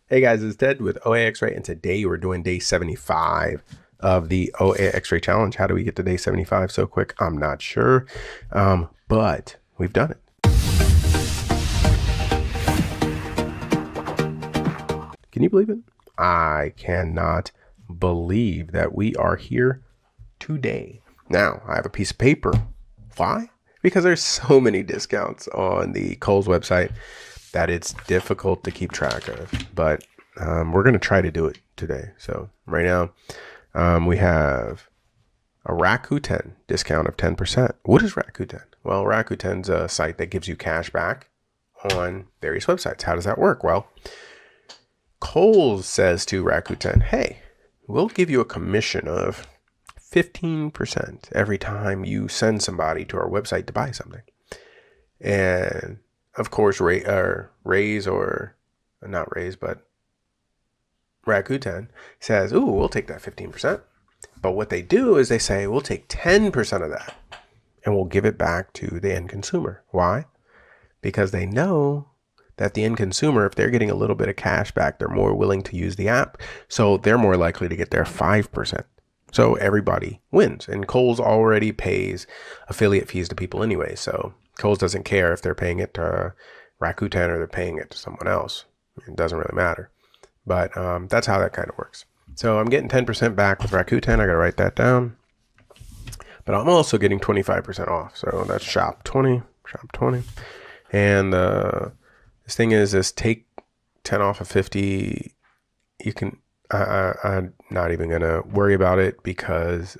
Hey guys, it's Ted with OAXRAY, and today we're doing day 75 of the OAXRAY challenge. How do we get to day 75 so quick? I'm not sure, but we've done it. Can you believe it? I cannot believe that we are here today. Now, I have a piece of paper. Why? Because there's so many discounts on the Kohl's website that it's difficult to keep track of. But we're going to try to do it today. So right now we have a Rakuten discount of 10%. What is Rakuten? Well, Rakuten's a site that gives you cash back on various websites. How does that work? Well, Kohl's says to Rakuten, hey, we'll give you a commission of 15% every time you send somebody to our website to buy something. And of course, Rakuten says, ooh, we'll take that 15%. But what they do is they say, we'll take 10% of that and we'll give it back to the end consumer. Why? Because they know that the end consumer, if they're getting a little bit of cash back, they're more willing to use the app. So they're more likely to get their 5%. So everybody wins. And Kohl's already pays affiliate fees to people anyway. So Kohl's doesn't care if they're paying it to Rakuten or they're paying it to someone else. It doesn't really matter. But that's how that kind of works. So I'm getting 10% back with Rakuten. I got to write that down. But I'm also getting 25% off. So that's shop 20. And this thing is take 10 off of 50. You can, I'm not even going to worry about it because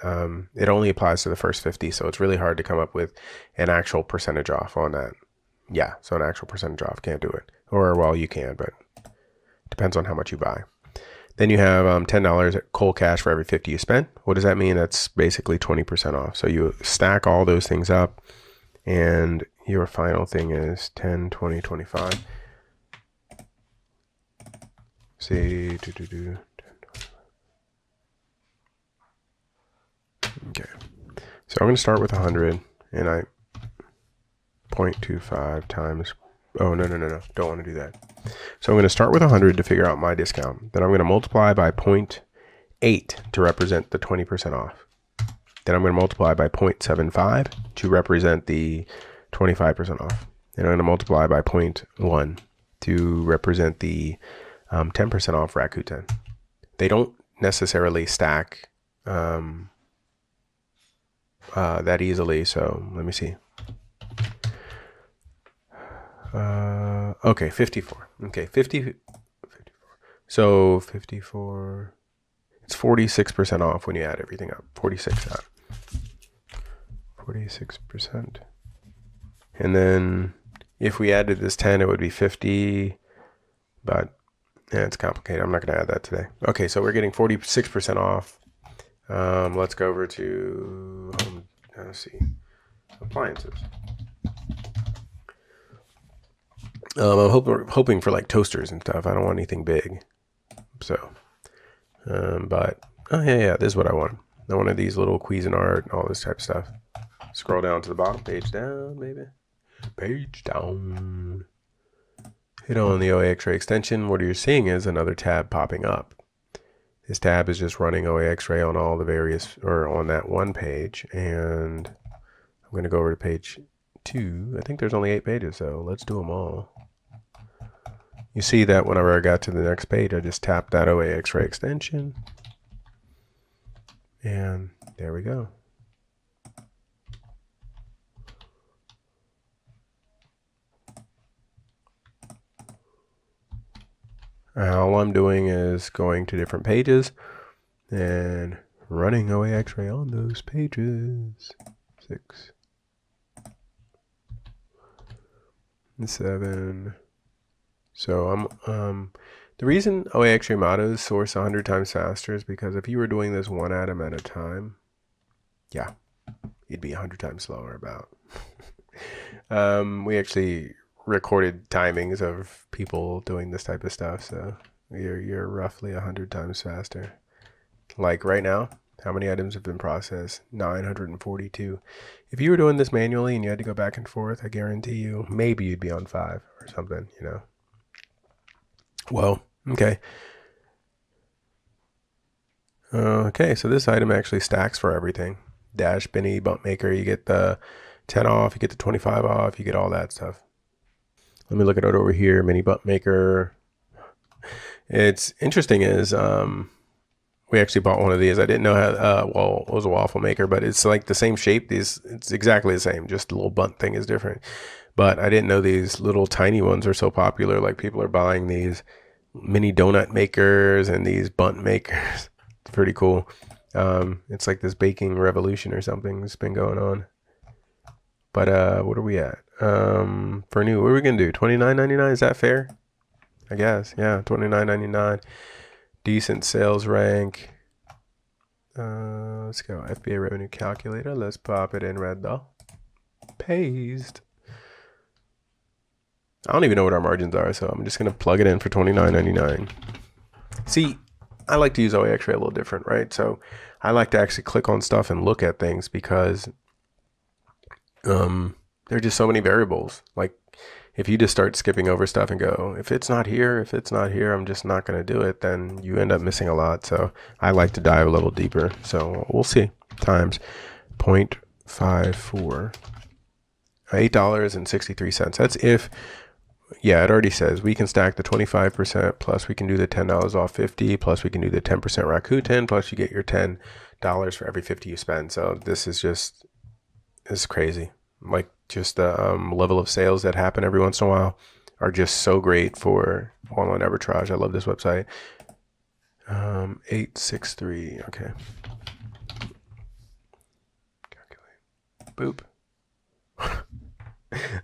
it only applies to the first 50. So it's really hard to come up with an actual percentage off on that. Yeah, so an actual percentage off, can't do it. Or, well, you can, but it depends on how much you buy. Then you have $10 at Kohl Cash for every 50 you spend. What does that mean? That's basically 20% off. So you stack all those things up, and your final thing is 10, 20, 25. See, okay. So I'm going to start with 100, and I 0.25 times, oh, no, don't want to do that. So I'm going to start with 100 to figure out my discount. Then I'm going to multiply by 0.8 to represent the 20% off. Then I'm going to multiply by 0.75 to represent the 25% off. Then I'm going to multiply by 0.1 to represent the 10% off Rakuten. They don't necessarily stack that easily, so let me see. Okay, 54. Okay, 54. So 54. It's 46% off when you add everything up. 46%. And then if we added this 10, it would be 50. But yeah, it's complicated. I'm not going to add that today. Okay, so we're getting 46% off. Let's go over to let's see, appliances. I'm hoping for like toasters and stuff. I don't want anything big. So, but, oh yeah, this is what I want. I wanted these little Cuisinart and all this type of stuff. Scroll down to the bottom, page down, maybe. Page down. Hit on the OAXRAY extension. What you're seeing is another tab popping up. This tab is just running OAXRAY on all the various, or on that one page. And I'm going to go over to page 2. I think there's only 8 pages, so let's do them all. You see that whenever I got to the next page, I just tapped that OAXRAY extension. And there we go. All I'm doing is going to different pages and running OAXRAY on those pages. 6 and 7. So the reason OAXRAY Mottos source 100 times faster is because if you were doing this one atom at a time, yeah, you'd be 100 times slower about. We actually recorded timings of people doing this type of stuff, so you're roughly 100 times faster. Like right now, how many items have been processed? 942. If you were doing this manually and you had to go back and forth, I guarantee you, maybe you'd be on 5 or something, you know. Well, Okay. Okay, so this item actually stacks for everything. Dash, Benny, bump maker, you get the 10 off, you get the 25 off, you get all that stuff. Let me look at it over here, mini bump maker. It's interesting is we actually bought one of these. I didn't know how, well, it was a waffle maker, but it's like the same shape. It's exactly the same, just the little bunt thing is different. But I didn't know these little tiny ones are so popular. Like people are buying these mini donut makers and these bunt makers. It's pretty cool. It's like this baking revolution or something that's been going on. But what are we at? For new, what are we gonna do? $29.99? Is that fair? I guess. Yeah, $29.99. Decent sales rank. Let's go FBA revenue calculator. Let's pop it in red though. Paste. I don't even know what our margins are, so I'm just gonna plug it in for $29.99. See, I like to use OAXRAY a little different, right? So I like to actually click on stuff and look at things because there are just so many variables. Like if you just start skipping over stuff and go, if it's not here, I'm just not going to do it, then you end up missing a lot. So I like to dive a little deeper. So we'll see. Times 0.54, $8.63. That's if, yeah, it already says we can stack the 25% plus we can do the $10 off 50 plus we can do the 10% Rakuten plus you get your $10 for every 50 you spend. So this is just, it's crazy. Like just the level of sales that happen every once in a while are just so great for online arbitrage. I love this website. 863. Okay. Calculate. Boop.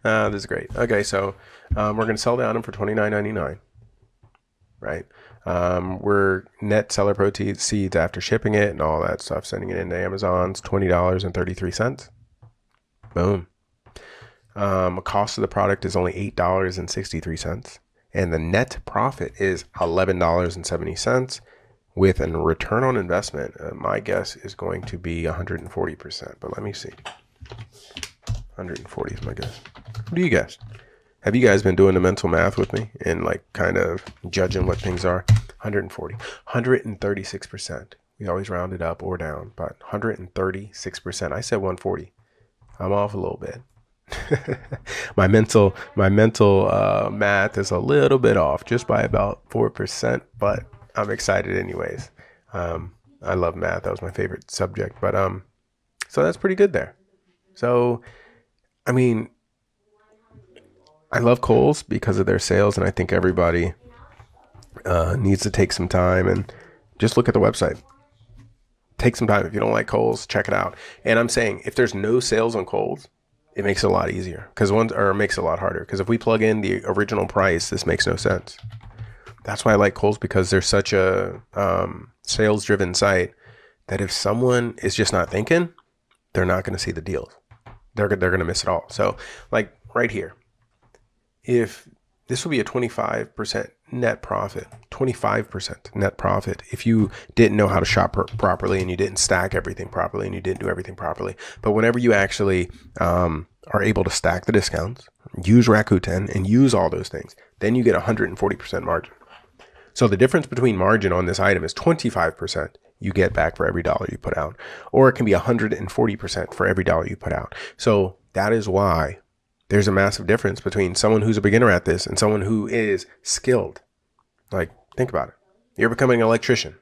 This is great. Okay, so we're going to sell the item for $29.99, right? We're net seller proceeds after shipping it and all that stuff, sending it into Amazon's $20.33. Boom. Cost of the product is only $8.63, and the net profit is $11.70 with a return on investment. My guess is going to be 140%, but let me see. 140 is my guess. What do you guess? Have you guys been doing the mental math with me and like kind of judging what things are? 140, 136%. We always round it up or down, but 136%. I said 140. I'm off a little bit. my mental math is a little bit off, just by about 4%, but I'm excited anyways. I love math. That was my favorite subject, but so that's pretty good there. So I mean, I love Kohl's because of their sales, and I think everybody needs to take some time and just look at the website. Take some time. If you don't like Kohl's, check it out. And I'm saying if there's no sales on Kohl's, it makes it a lot easier or makes it a lot harder. Because if we plug in the original price, this makes no sense. That's why I like Kohl's, because they're such a sales driven site that if someone is just not thinking, they're not going to see the deals. They're going to miss it all. So like right here, if this would be a 25% net profit, 25% net profit if you didn't know how to shop properly and you didn't stack everything properly and you didn't do everything properly. But whenever you actually are able to stack the discounts, use Rakuten and use all those things, then you get 140% margin. So the difference between margin on this item is 25% you get back for every dollar you put out, or it can be 140% for every dollar you put out. So that is why there's a massive difference between someone who's a beginner at this and someone who is skilled. Like, think about it. You're becoming an electrician.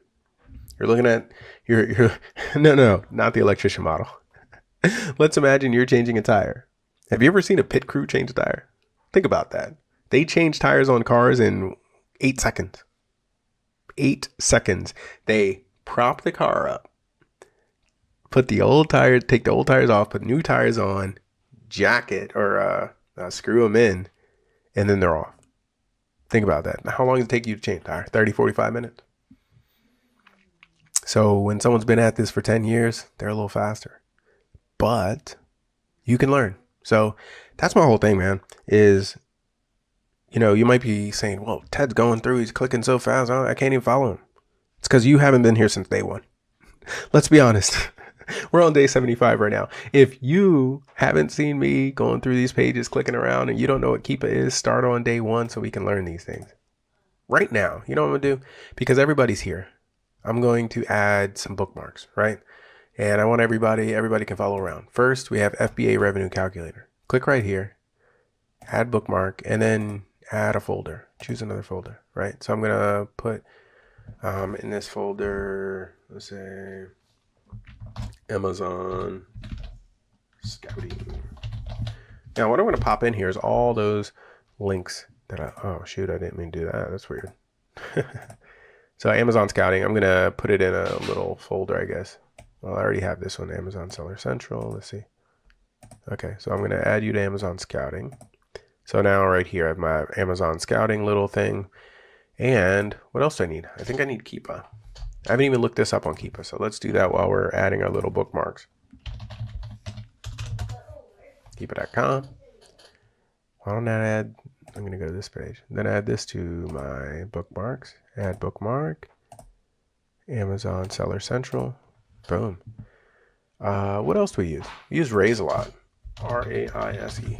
You're looking at you're no, not the electrician model. Let's imagine you're changing a tire. Have you ever seen a pit crew change a tire? Think about that. They change tires on cars in 8 seconds. 8 seconds. They prop the car up, put the old tires, take the old tires off, put new tires on, jack it or screw them in, and then they're off. Think about that. How long does it take you to change a tire? 30, 45 minutes. So when someone's been at this for 10 years, they're a little faster. But you can learn. So that's my whole thing, man, is, you might be saying, well, Ted's going through, he's clicking so fast, I can't even follow him. It's because you haven't been here since day one. Let's be honest. We're on day 75 right now. If you haven't seen me going through these pages, clicking around, and you don't know what Keepa is, start on day one so we can learn these things. right now, you know what I'm gonna do? Because everybody's here, I'm going to add some bookmarks, right? And I want everybody can follow around. First, we have FBA revenue calculator. Click right here, add bookmark, and then add a folder. Choose another folder, right? So I'm gonna put in this folder, let's say Amazon Scouting. Now what I'm gonna pop in here is all those links that oh shoot, I didn't mean to do that. That's weird. So Amazon Scouting, I'm gonna put it in a little folder, I guess. Well, I already have this one, Amazon Seller Central. Let's see. Okay, so I'm gonna add you to Amazon Scouting. So now right here, I have my Amazon Scouting little thing. And what else do I need? I think I need Keepa. I haven't even looked this up on Keepa, so let's do that while we're adding our little bookmarks. Keepa.com. Why don't I add, I'm gonna go to this page. Then add this to my bookmarks. Add bookmark. Amazon Seller Central. Boom. What else do we use? We use Raise a lot. R-A-I-S-E.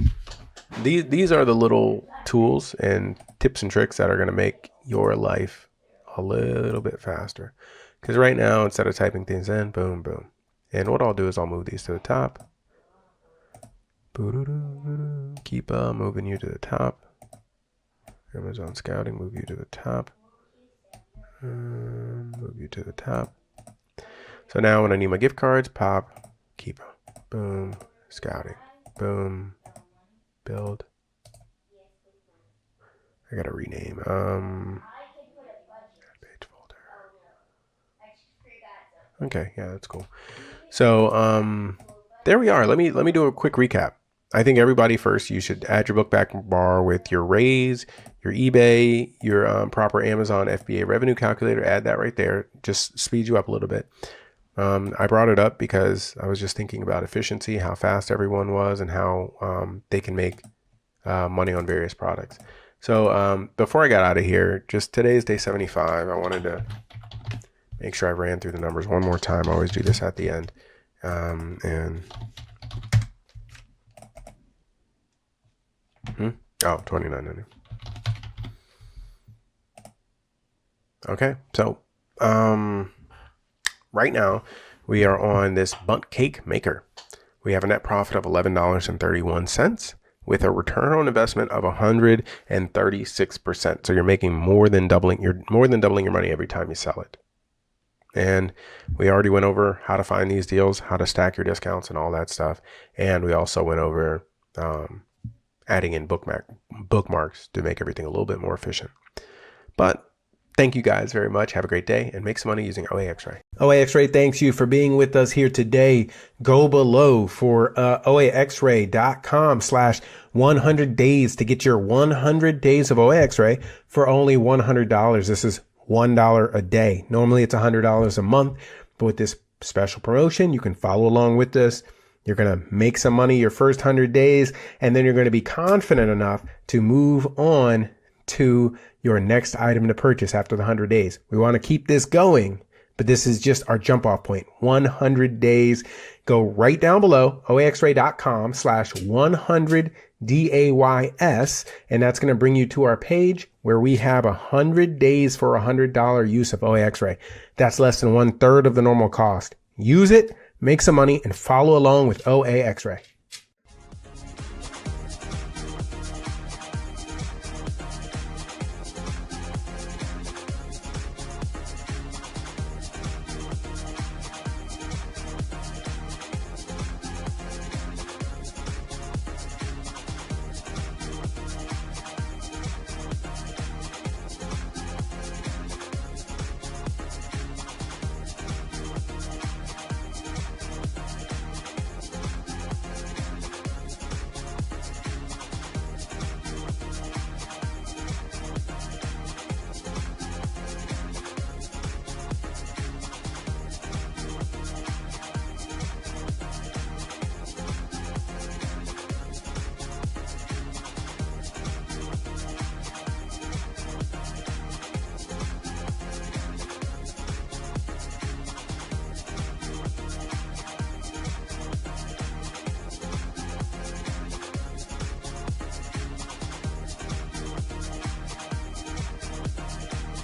These are the little tools and tips and tricks that are going to make your life a little bit faster. Because right now, instead of typing things in, boom, boom. And what I'll do is I'll move these to the top. Keep moving you to the top. Amazon Scouting, move you to the top. Move you to the top. So now when I need my gift cards, pop, keep, boom, Scouting, boom. Build. I gotta rename. Page folder. Okay, yeah, that's cool. So there we are. Let me do a quick recap. I think everybody first, you should add your book back bar with your Raise, your eBay, your proper Amazon FBA revenue calculator. Add that right there. Just speed you up a little bit. I brought it up because I was just thinking about efficiency, how fast everyone was, and how they can make money on various products. So before I got out of here, just today's day 75. I wanted to make sure I ran through the numbers one more time. I always do this at the end. Oh, 29.90. Okay, so right now we are on this bundt cake maker. We have a net profit of $11.31 with a return on investment of 136%. So you're making more than doubling your money every time you sell it. And we already went over how to find these deals, how to stack your discounts and all that stuff. And we also went over adding in bookmarks to make everything a little bit more efficient. But thank you guys very much. Have a great day and make some money using OAXRAY. OAXRAY thanks you for being with us here today. Go below for OAXRAY.com/100 days to get your 100 days of OAXRAY for only $100. This is $1 a day. Normally it's $100 a month, but with this special promotion, you can follow along with this. You're going to make some money your first 100 days, and then you're going to be confident enough to move on to your next item to purchase after the 100 days. We want to keep this going, but this is just our jump off point. 100 days. Go right down below, OAXRAY.com/100 DAYS, and that's going to bring you to our page where we have 100 days for $100 use of OAXRAY. That's less than 1/3 of the normal cost. Use it, make some money, and follow along with OAXRAY.